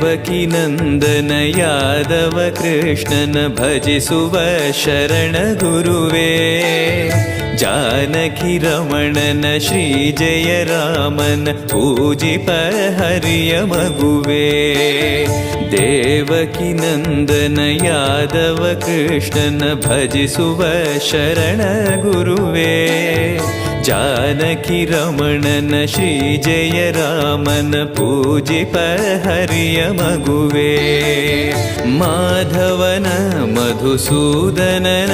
ದೇವಕಿ ನಂದನ ಯಾದವ ಕೃಷ್ಣನ ಭಜಿಸುವ ಶರಣ ಗುರುವೇ. ಜಾನಕಿ ರಮಣನ ಶ್ರೀ ಜಯ ರಾಮನ ಪೂಜಿಪ ಹರಿಯ ಮಗುವೇ. ದೇವಕಿ ನಂದನ ಯಾದವ ಕೃಷ್ಣನ ಭಜಿಸುವ ಶರಣ ಗುರುವೇ. ಜಾನಕಿ ರಮಣನ ಶ್ರೀ ಜಯ ರಾಮನ ಪೂಜಿಪ ಹರಿಯ ಮಗುವೇ. ಮಾಧವನ ಮಧುಸೂದನನ